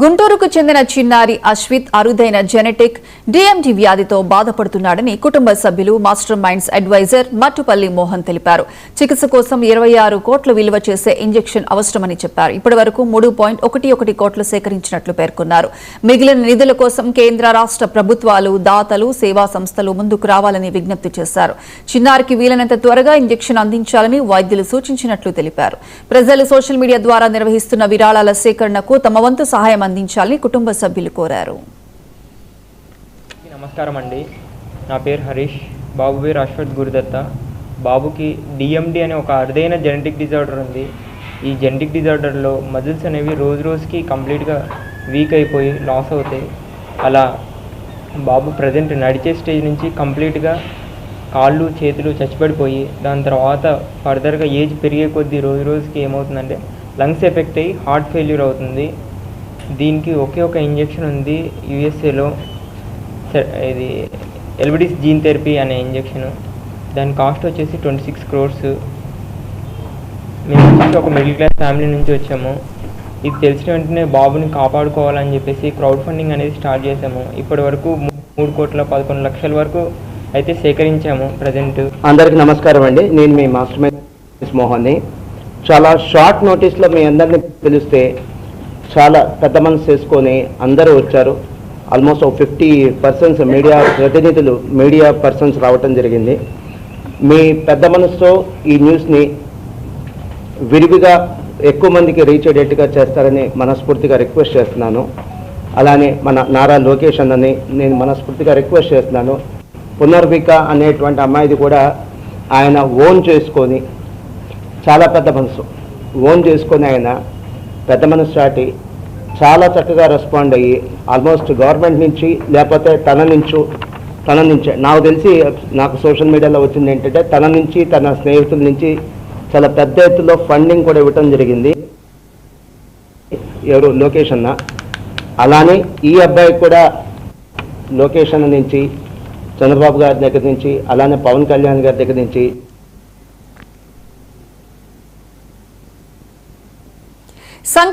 గుంటూరుకు చెందిన చిన్నారి అశ్విత్ అరుదైన జెనెటిక్ డిఎండి వ్యాధితో బాధపడుతున్నాడని కుటుంబ సభ్యులు master minds adviser Mattupalli Mohan తెలిపారు. చికిత్స కోసం 26 కోట్ల విలువ చేసే ఇంజెక్షన్ అవసరమని చెప్పారు. ఇప్పటివరకు 3.11 కోట్లు సేకరించినట్లు పేర్కొన్నారు. మిగిలిన నిధుల కోసం కేంద్ర రాష్ట్ర ప్రభుత్వాలు, దాతలు, సేవా సంస్థలు ముందుకు రావాలని విజ్ఞప్తి చేశారు. చిన్నారికి వీలైనంత త్వరగా ఇంజెక్షన్ అందించాలని వైద్యులు సూచించినట్లు తెలిపారు. ప్రజలు సోషల్ మీడియా ద్వారా నిర్వహిస్తున్న విరాళాల సేకరణకు తమ వంతు సహాయం అందించాలని కుటుంబ సభ్యులు కోరారు. నమస్కారం అండి, నా పేరు హరీష్. బాబు పేరు అశ్వత్ గురుదత్త. బాబుకి డిఎండి అనే ఒక అరుదైన జెనెటిక్ డిజార్డర్ ఉంది. ఈ జెనెటిక్ డిజార్డర్లో మజిల్స్ అనేవి రోజుకి కంప్లీట్గా వీక్ అయిపోయి లాస్ అవుతాయి. అలా బాబు ప్రజెంట్ నడిచే స్టేజ్ నుంచి కంప్లీట్గా కాళ్ళు చేతులు చచ్చిపడిపోయి, దాని తర్వాత ఫర్దర్గా ఏజ్ పెరిగే కొద్దీ రోజుకి ఏమవుతుందంటే లంగ్స్ ఎఫెక్ట్ అయ్యి హార్ట్ ఫెయిల్యూర్ అవుతుంది. దీనికి ఒకే ఒక ఇంజెక్షన్ ఉంది యూఎస్ఏలో, ఇది ఎల్బిడిస్ జీన్ థెరపీ అనే ఇంజెక్షను. దాని కాస్ట్ వచ్చేసి 26 crores. మేము వచ్చేసి ఒక మిడిల్ క్లాస్ ఫ్యామిలీ నుంచి వచ్చాము. ఇది తెలిసిన వెంటనే బాబుని కాపాడుకోవాలని చెప్పేసి క్రౌడ్ ఫండింగ్ అనేది స్టార్ట్ చేసాము. ఇప్పటి వరకు 3.11 కోట్ల వరకు అయితే సేకరించాము. ప్రజెంట్ అందరికీ నమస్కారం అండి, నేను మీ మాస్టర్ మైండ్స్ మోహన్ని. చాలా షార్ట్ నోటీస్లో మీ అందరినీ పిలిస్తే చాలా పెద్ద మనసు చేసుకొని అందరూ వచ్చారు. ఆల్మోస్ట్ 50 persons మీడియా ప్రతినిధులు, మీడియా పర్సన్స్ రావటం జరిగింది. మీ పెద్ద మనసుతో ఈ న్యూస్ని విరివిగా ఎక్కువ మందికి రీచ్ అయ్యేట్టుగా చేస్తారని మనస్ఫూర్తిగా రిక్వెస్ట్ చేస్తున్నాను. అలానే మన నారా లోకేష్ అన్నని నేను మనస్ఫూర్తిగా రిక్వెస్ట్ చేస్తున్నాను. పునర్విక అనేటువంటి అమ్మాయిది కూడా ఆయన ఓన్ చేసుకొని, చాలా పెద్ద మనసు ఓన్ చేసుకొని ఆయన పెద్ద మనసు చాటి చాలా చక్కగా రెస్పాండ్ అయ్యి ఆల్మోస్ట్ గవర్నమెంట్ నుంచి లేకపోతే తన నుంచే నాకు తెలిసి, నాకు సోషల్ మీడియాలో వచ్చింది ఏంటంటే తన నుంచి, తన స్నేహితుల నుంచి చాలా పెద్ద ఎత్తులో ఫండింగ్ కూడా ఇవ్వటం జరిగింది. ఎవరు? లోకేష్ అన్న. అలానే ఈ అబ్బాయి కూడా లోకేష్ అన్న నుంచి, చంద్రబాబు గారి దగ్గర నుంచి, అలానే పవన్ కళ్యాణ్ గారి దగ్గర నుంచి